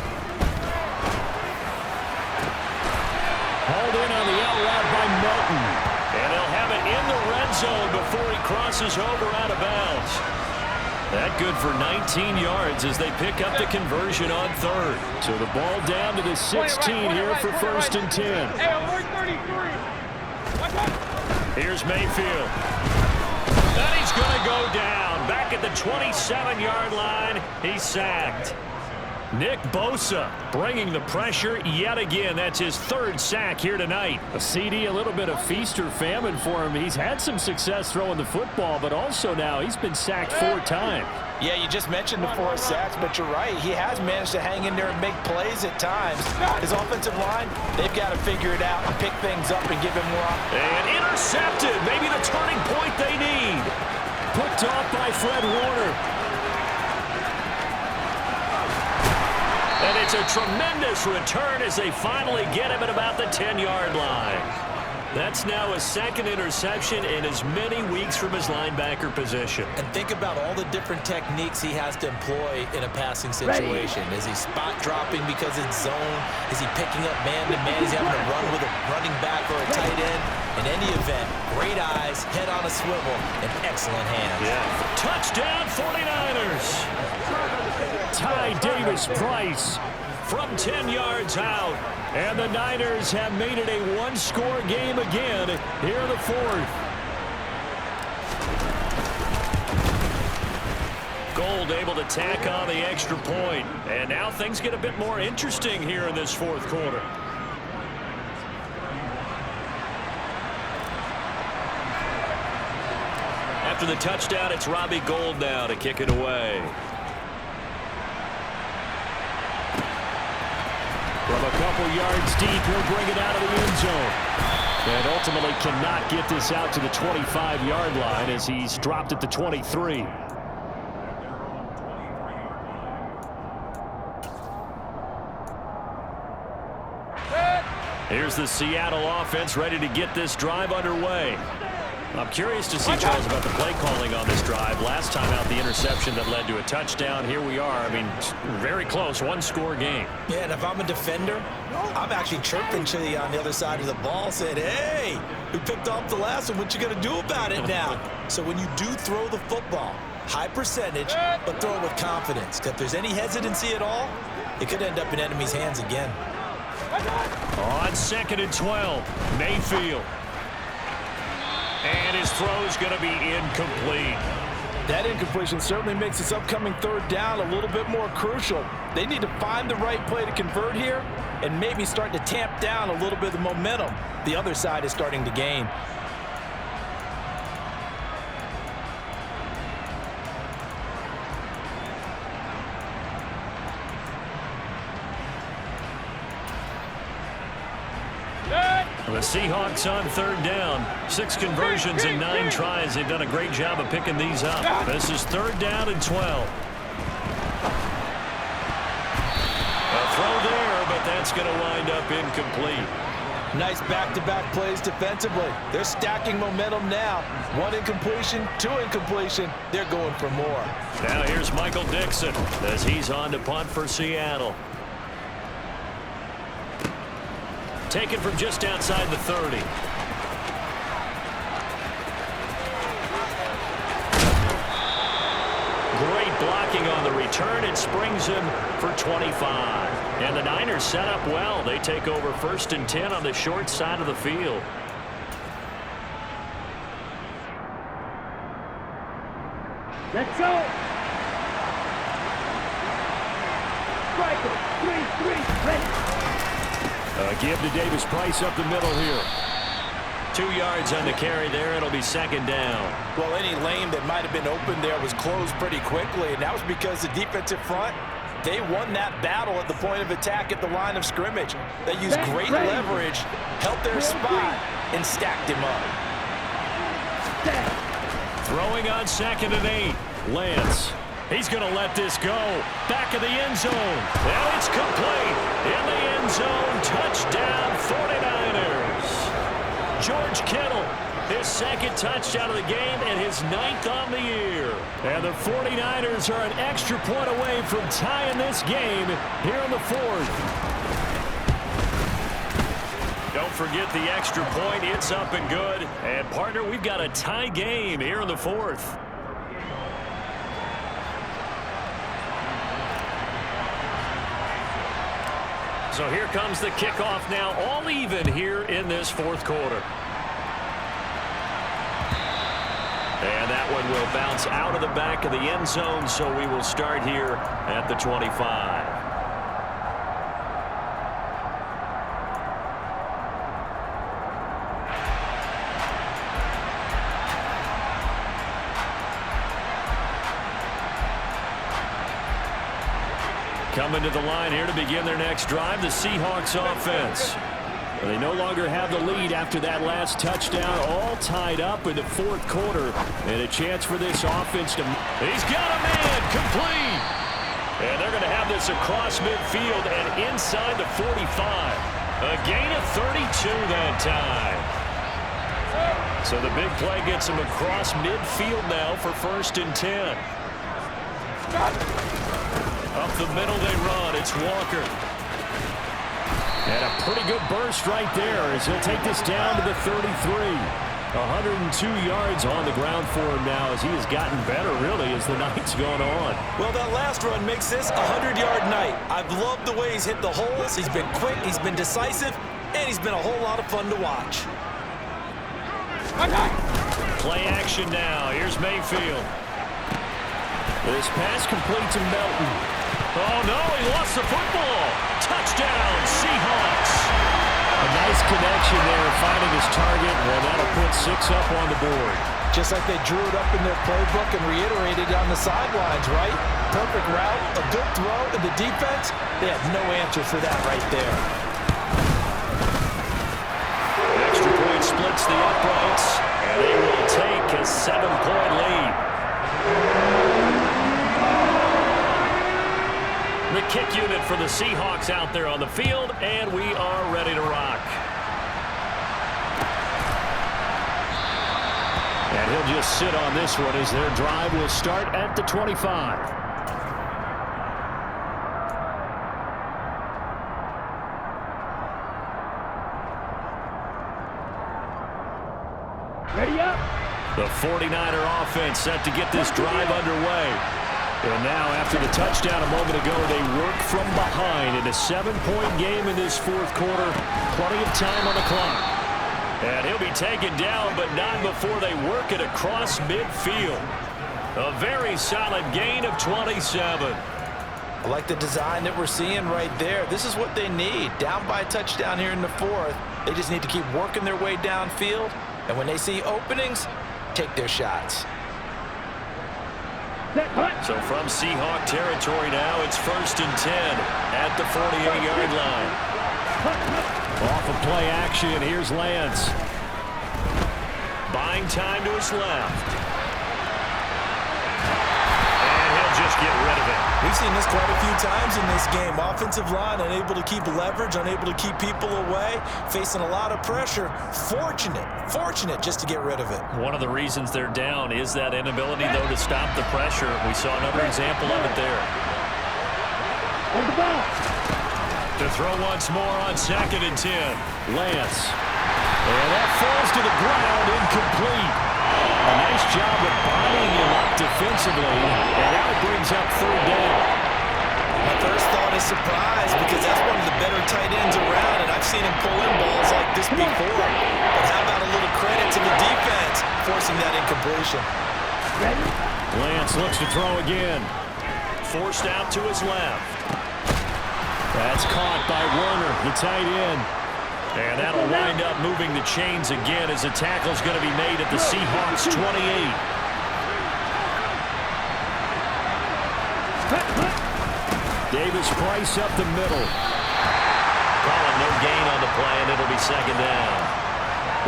Hauled in on the out route by Melton. And they'll have it in the red zone before he crosses over out of bounds. That good for 19 yards as they pick up the conversion on 3rd. So the ball down to the 16 here for 1st and 10. Hey, alert 33. Here's Mayfield. at the 27-yard line. He's sacked. Nick Bosa bringing the pressure yet again. That's his third sack here tonight. A CD, a little bit of feast or famine for him. He's had some success throwing the football, but also now he's been sacked 4 times. Yeah, you just mentioned the 4 sacks, but you're right. He has managed to hang in there and make plays at times. His offensive line, they've got to figure it out and pick things up and give him more. And intercepted. Maybe the turning point they need. Picked off by Fred Warner. And it's a tremendous return as they finally get him at about the 10-yard line. That's now his second interception in as many weeks from his linebacker position. And think about all the different techniques he has to employ in a passing situation. Is he spot dropping because it's zone? Is he picking up man-to-man? Is he having to run with a running back or a tight end? In any event, great eyes, head on a swivel, and excellent hands. Yeah. Touchdown 49ers. Ty Davis-Price from 10 yards out. And the Niners have made it a one-score game again here in the 4th. Gold able to tack on the extra point. And now things get a bit more interesting here in this 4th quarter. After the touchdown, it's Robbie Gould now to kick it away. From a couple yards deep, he'll bring it out of the end zone. And ultimately cannot get this out to the 25-yard line as he's dropped at the 23. Here's the Seattle offense ready to get this drive underway. I'm curious to see, Charles, about the play calling on this drive. Last time out, the interception that led to a touchdown. Here we are. I mean, very close, one-score game. Yeah, and if I'm a defender, I'm actually chirping to you on the other side of the ball, saying, hey, we picked off the last one. What you going to do about it now? So when you do throw the football, high percentage, but throw it with confidence. Because if there's any hesitancy at all, it could end up in enemy's hands again. On 2nd and 12, Mayfield. And his throw's going to be incomplete. That incompletion certainly makes this upcoming 3rd down a little bit more crucial. They need to find the right play to convert here and maybe start to tamp down a little bit of the momentum the other side is starting to gain. The Seahawks on 3rd down. 6 conversions and 9 tries. They've done a great job of picking these up. This is 3rd down and 12. A throw there, but that's going to wind up incomplete. Nice back-to-back plays defensively. They're stacking momentum now. 1 incompletion, 2 incompletion. They're going for more. Now here's Michael Dixon as he's on to punt for Seattle. Taken from just outside the 30. Great blocking on the return. It springs him for 25. And the Niners set up well. They take over 1st and 10 on the short side of the field. Let's go. Striker, 3-3, ready. Give to Davis-Price up the middle here. 2 yards on the carry there. It'll be 2nd down. Well, any lane that might have been open there was closed pretty quickly, and that was because the defensive front, they won that battle at the point of attack at the line of scrimmage. They used great leverage, held their spot, and stacked him up. Throwing on 2nd and 8. Lance. He's going to let this go. Back of the end zone. And it's complete. In the end zone. Touchdown 49ers. George Kittle, his 2nd touchdown of the game and his 9th on the year. And the 49ers are an extra point away from tying this game here in the 4th. Don't forget the extra point. It's up and good. And, partner, we've got a tie game here in the 4th. So here comes the kickoff now, all even here in this 4th quarter. And that one will bounce out of the back of the end zone, so we will start here at the 25. Coming to the line here to begin their next drive, the Seahawks offense. They no longer have the lead after that last touchdown, all tied up in the fourth quarter. And a chance for this offense to... He's got a man, complete. And they're going to have this across midfield and inside the 45. A gain of 32 that time. So the big play gets him across midfield now for 1st and 10. Up the middle they run. It's Walker. And a pretty good burst right there as he'll take this down to the 33. 102 yards on the ground for him now as he has gotten better, really, as the night's gone on. Well, that last run makes this a 100-yard night. I've loved the way he's hit the holes. He's been quick, he's been decisive, and he's been a whole lot of fun to watch. Play action now. Here's Mayfield. This pass complete to Melton. Oh, no, he lost the football. Touchdown, Seahawks. A nice connection there, finding his target, and that'll put 6 up on the board. Just like they drew it up in their playbook and reiterated on the sidelines, right? Perfect route, a good throw, and the defense, they have no answer for that right there. Extra point splits the uprights, and they will take a 7-point lead. The kick unit for the Seahawks out there on the field, and we are ready to rock. And he'll just sit on this one as their drive will start at the 25. Ready up. The 49er offense set to get this drive underway. And now, after the touchdown a moment ago, they work from behind in a 7-point game in this fourth quarter. Plenty of time on the clock. And he'll be taken down, but not before they work it across midfield. A very solid gain of 27. I like the design that we're seeing right there. This is what they need. Down by a touchdown here in the fourth. They just need to keep working their way downfield. And when they see openings, take their shots. So from Seahawk territory now, it's 1st and 10 at the 48-yard line. Off of play action, here's Lance. Buying time to his left. And he'll just get rid of it. We've seen this quite a few times in this game. Offensive line unable to keep leverage, unable to keep people away, facing a lot of pressure. Fortunate just to get rid of it. One of the reasons they're down is that inability, though, to stop the pressure. We saw another example of it there. Hold the ball. To throw once more on 2nd and 10. Lance. And that falls to the ground, incomplete. A nice job of bodying him up defensively, and now it brings up 3rd down. My first thought is surprise because that's one of the better tight ends around, and I've seen him pull in balls like this before. But how about a little credit to the defense forcing that incompletion? Ready. Lance looks to throw again. Forced out to his left. That's caught by Werner, the tight end. And that'll wind up moving the chains again as the tackle's going to be made at the Seahawks 28. Davis Price up the middle. Calling no gain on the play, and it'll be 2nd down.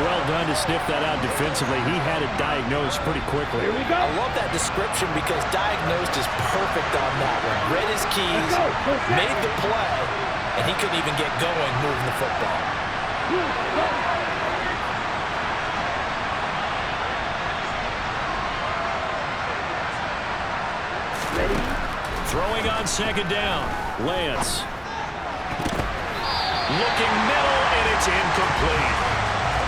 Well done to sniff that out defensively. He had it diagnosed pretty quickly. Here we go. I love that description because diagnosed is perfect on that one. Read his keys, made the play, and he couldn't even get going moving the football. Ready. Throwing on 2nd down. Lance. Looking middle, and it's incomplete.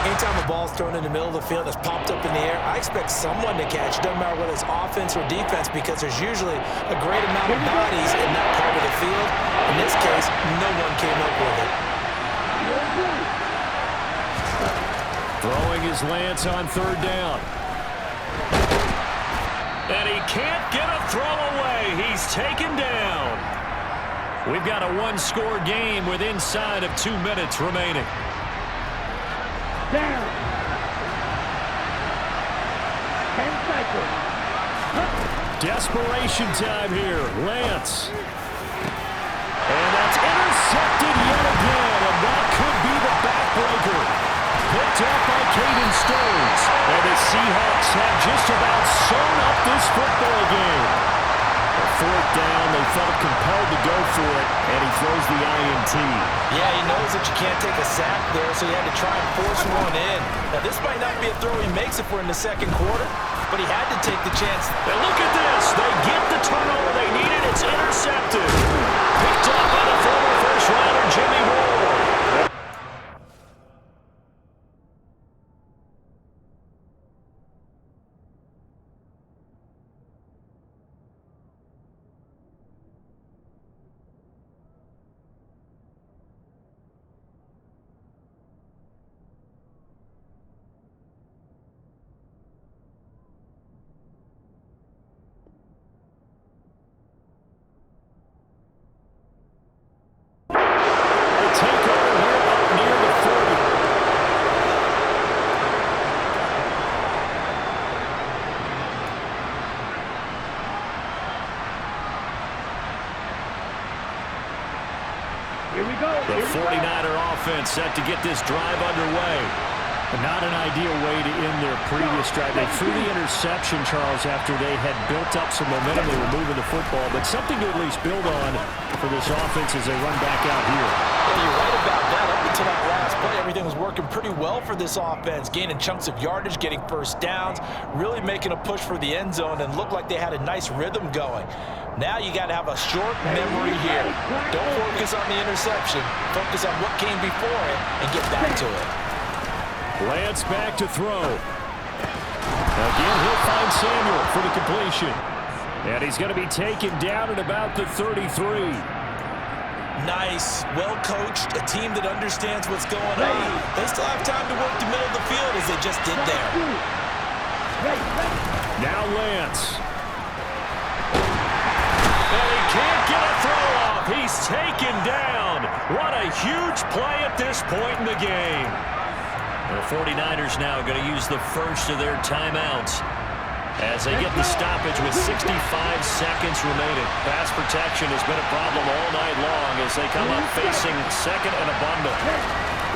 Anytime a ball's thrown in the middle of the field that's popped up in the air, I expect someone to catch. Doesn't matter whether it's offense or defense because there's usually a great amount of bodies in that part of the field. In this case, no one came up with it. Throwing his Lance on 3rd down. And he can't get a throw away. He's taken down. We've got a one-score game with inside of 2 minutes remaining. Down. 10 seconds. Desperation time here. Lance. And that's intercepted yet again. And that could be the backbreaker. Picked up by Caden Stones. And the Seahawks have just about sewn up this football game. Fourth down, they felt compelled to go for it, and he throws the INT. Yeah, he knows that you can't take a sack there, so he had to try and force one in. Now, this might not be a throw he makes if we're in the second quarter, but he had to take the chance. And look at this. They get the turnover they needed. It's intercepted. Picked up by the former first-rounder, Jimmy Moore. Here we go. The 49er offense set to get this drive underway. Not an ideal way to end their previous drive. They threw the interception, Charles, after they had built up some momentum. They were moving the football, but something to at least build on for this offense as they run back out here. Yeah, you're right about that. Up until that last play, everything was working pretty well for this offense, gaining chunks of yardage, getting first downs, really making a push for the end zone, and looked like they had a nice rhythm going. Now you got to have a short memory here. Don't focus on the interception. Focus on what came before it and get back to it. Lance back to throw. Again, he'll find Samuel for the completion. And he's going to be taken down at about the 33. Nice, well-coached, a team that understands what's going on. They still have time to work the middle of the field as they just did there. Now Lance. And he can't get a throw off. He's taken down. What a huge play at this point in the game. The 49ers now going to use the first of their timeouts as they get the stoppage with 65 seconds remaining. Pass protection has been a problem all night long as they come up facing second and a bundle.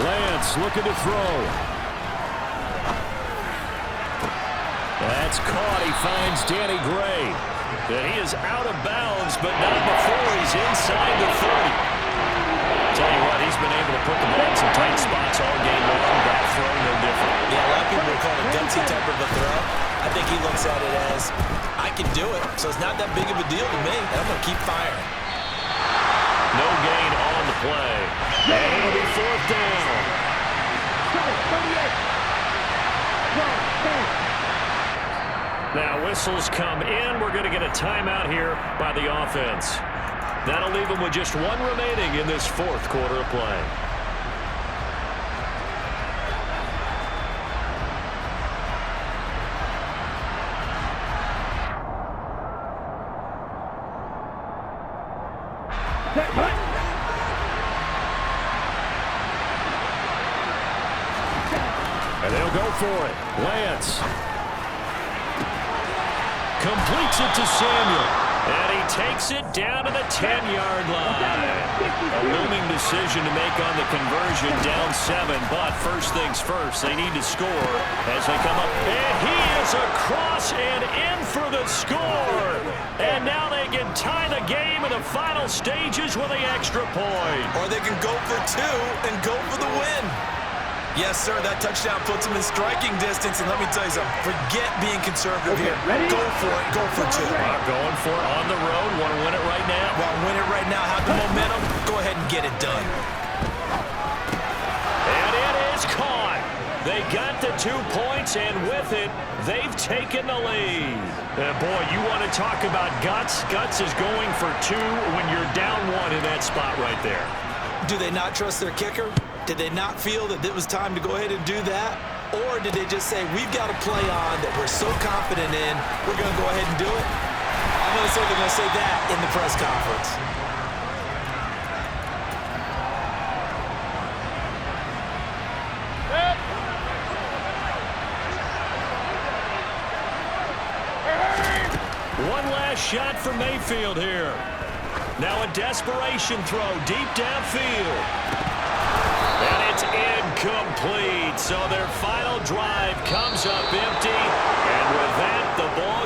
Lance looking to throw. That's caught. He finds Danny Gray. And he is out of bounds, but not before he's inside the 30. Tell you what, he's been able to put the ball in some tight spots all game long. That throw, no different. Yeah, a lot of people will call it a gutsy type of a throw. I think he looks at it as, I can do it, so it's not that big of a deal to me. I'm going to keep firing. No gain on the play. And it'll be fourth down. Now whistles come in. We're going to get a timeout here by the offense. That'll leave them with just one remaining in this fourth quarter of play. And they'll go for it. Lance. Completes it to Samuel. And he takes it down to the 10-yard line. A looming decision to make on the conversion, down 7. But first things first, they need to score as they come up. And he is across and in for the score. And now they can tie the game in the final stages with the extra point. Or they can go for 2 and go for the win. Yes, sir, that touchdown puts them in striking distance, and let me tell you something, forget being conservative here. Go for it, go for 2. Going for it on the road, want to win it right now? Want to win it right now, have the momentum, go ahead and get it done. And it is caught. They got the 2 points, and with it, they've taken the lead. And boy, you want to talk about guts. Guts is going for 2 when you're down 1 in that spot right there. Do they not trust their kicker? Did they not feel that it was time to go ahead and do that? Or did they just say, we've got a play on that we're so confident in, we're going to go ahead and do it? I'm going to say they're going to say that in the press conference. One last shot for Mayfield here. Now a desperation throw deep downfield. And it's incomplete. So their final drive comes up empty. And with that,